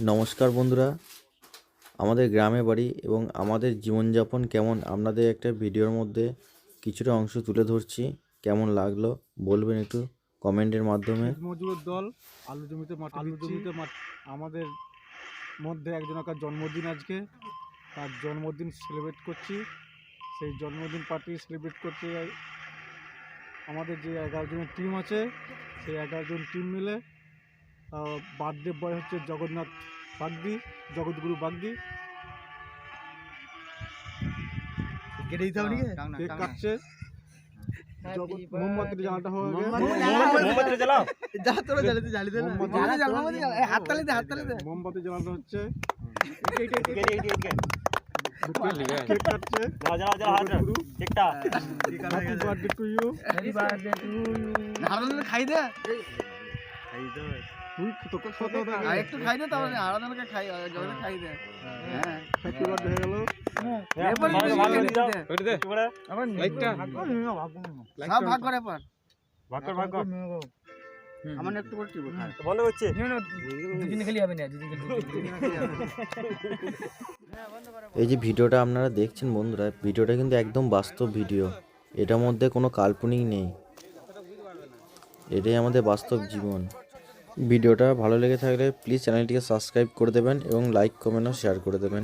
নমস্কার বন্ধুরা, আমাদের গ্রামে বাড়ি এবং আমাদের জীবনযাপন কেমন আপনাদের একটা ভিডিওর মধ্যে কিছুটা অংশ তুলে ধরছি। কেমন লাগলো বলবেন একটু কমেন্টের মাধ্যমে। মজুরের দল আলু জমিতে আমাদের মধ্যে একজনের জন্মদিন আজকে, তার জন্মদিন সেলিব্রেট করছি। সেই জন্মদিন পার্টি সেলিব্রেট করতে আমাদের যে 11 জনের টিম আছে, সেই 11 জন টিম মিলে বার্থডে বয় হচ্ছে জগন্নাথ বাগদি, জগৎগুরু বাগদি। কেক কাটছে, মোমবাতি জ্বালাটা হয়ে গেছে। মোমবাতি জ্বালানো হচ্ছে, কেক কাটছে। Happy birthday to you. খাই দে, তুই তোকে কত একটু খাই দে, তারপরে আরাধনাকে খাই, জগতে খাই দে। হ্যাঁ, হ্যাপি বার্থডে হয়ে গেল। সব ভাগ করে পর, আমার একটু করে টিপো। ভালো হচ্ছে। এই যে ভিডিওটা আপনারা দেখছেন বন্ধুরা, ভিডিওটা কিন্তু একদম বাস্তব ভিডিও, এটার মধ্যে কোনো কাল্পনিক নেই, এটাই আমাদের বাস্তব জীবন। ভিডিওটা ভালো লেগে থাকলে প্লিজ চ্যানেলটিকে সাবস্ক্রাইব করে দেবেন এবং লাইক কমেন্ট ও শেয়ার করে দেবেন।